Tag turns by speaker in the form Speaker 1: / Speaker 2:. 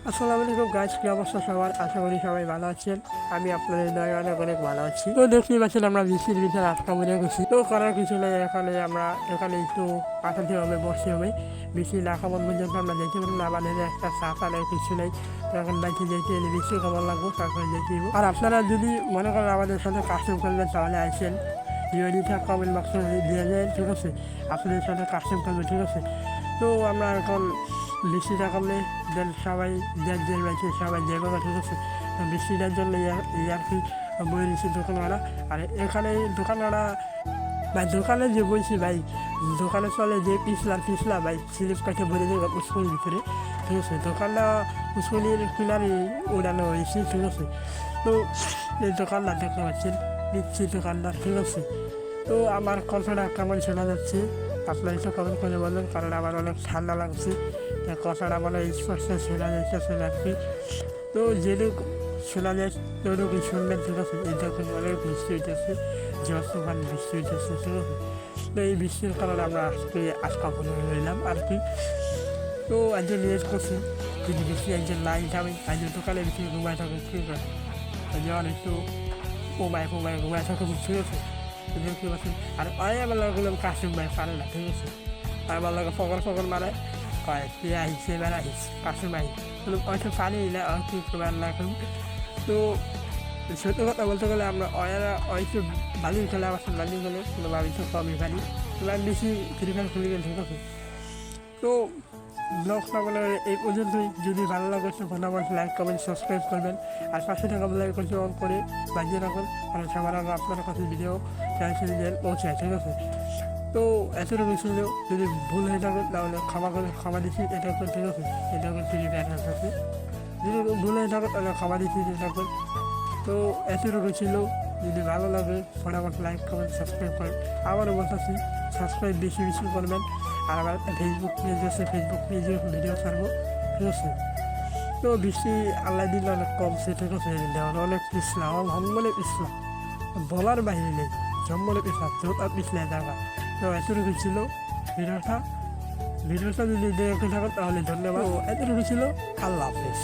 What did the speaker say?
Speaker 1: আসসালামু আলাইকুম গাইস, কি অবস্থা সবার? আশা করি সবাই ভালো আছেন। আমি আপনাদের দয়া অনেক অনেক ভালো আছি। তো দেখতেই পাচ্ছেন আমরা বৃষ্টির ভিতরে আটকা পড়ে গেছি। তো করার কিছু নেই, এখানে একটু পাঠাতে হবে, বসতে হবে। বৃষ্টি না খাবার পর্যন্ত আমরা যেতে পারবো না, আমাদের একটা চা নেই, কিছু নেই। তো এখন বাইকে যেতে এলে বৃষ্টি খাবার লাগবো, তারপরে যেতে হবে। আর আপনারা যদি মনে করেন আমাদের সাথে কাস্টম করবেন তাহলে আসেন, ইউনিটা কমেন্ট বক্সে দিয়ে যায়, ঠিক আছে? আপনাদের সাথে কাস্টম করবে, ঠিক আছে? তো আমরা এখন বৃষ্টিটা কমলে দেন সবাই যে রয়েছে সবাই যেভাবে, ঠিক আছে? তো বৃষ্টিটার জন্য আর কি বই দিচ্ছি দোকানওয়ালা। আর এখানে দোকানওয়ালা ভাই, দোকানে যে বলছি ভাই, দোকানে চলে যে পিছলা ভাই, স্লিপ কাটে ভরে দেবে স্কুলের ভিতরে, ঠিক আছে? দোকানটা স্কুলের কিনারে উড়ানো হয়েছে, ঠিক আছে? তো এই দোকানদার দেখতে পাচ্ছেন, নিচ্ছি দোকানদার, ঠিক আছে? তো আমার কথাটা কেমন শোনা যাচ্ছে আপনারা একটু কমেন্ট করে বলুন, কারণ আমার অনেক ঠান্ডা লাগছে। কথাটা মানে স্পষ্ট শোনা যাচ্ছে আর কি। তো যেটুকু শোনা যায় ততটুকু শুনবেন, ঠিক আছে? এই দেখুন অনেক বৃষ্টি হইতেছে, ঝড় তুফান বৃষ্টি হইতেছে, ঠিক আছে? তো এই বৃষ্টির কারণে আমরা আজকে আজকা বলে রইলাম আর কি। তো একজন রিয়েট করছি, যদি বৃষ্টি একজন লাইন থাকবে, একজন দোকানে বৃষ্টি ঘুমায় থাকবে, ঠিক আছে? যেমন একটু ঘুমায় থাকবে, ঠিক আছে? দেখতে পাচ্ছেন। আর অনেক আমার লাগলাম কাশিম ভাই পারে না, ঠিক আছে? আর আমার লাগে ফকর মারে, কয় তুই আহিস এবার আহিস কাশিম ভাই, হয়তো পারি না কি করবার লাগলাম। তো সত্যি কথা বলতে গেলে আমরা হয়তো বালির খেলে আমার সাথে বালির খেলে কোনো আমি তো কমই পারি, এবার বেশি ফ্রি ফায়ার খেলে গেলে, ঠিক আছে? তো ব্লগটা মানে এই পর্যন্তই। যদি ভালো লাগে তো ফটাফট লাইক কমেন্ট সাবস্ক্রাইব করবেন, আর 500 টাকা লাইক করতে অন করে বাজিয়ে রাখুন, কারণ সবার আগে আপনার কাছে ভিডিও চাইছেন যে পৌঁছায়, ঠিক আছে? তো এতটুকু ছিল, যদি ভুল হয়ে থাকে তাহলে ক্ষমা দিচ্ছি, এটা করে, ঠিক আছে? এটা করে ফ্রি ফায়ার আছে, যদি ভুল হয়ে থাকে তাহলে ক্ষমা দিচ্ছি, এটা করে। তো এতটুকু ছিল। যদি ভালো লাগে ফটাফট লাইক কমেন্ট সাবস্ক্রাইব করেন। আবারও বলতেছি, সাবস্ক্রাইব বেশি বেশি করবেন। আর আমার একটা ফেসবুক পেজ আছে, ফেসবুক পেজে ভিডিও ছাড়বো, ঠিক আছে? তো বেশি আল্লাহ দিলে অনেক কমছে, ঠিক আছে? দেওয়ার অনেক পিছলা, হম্বলে পিছলা, বলার বাহিরে নেই, জম্বলে পিছলা, চোখা পিছলায় থাকা। তো এতটুকু ছিল ভিডিওটা। যদি দেখে থাকো তাহলে ধন্যবাদ। এতটুকু ছিল, আল্লাহ হাফেজ।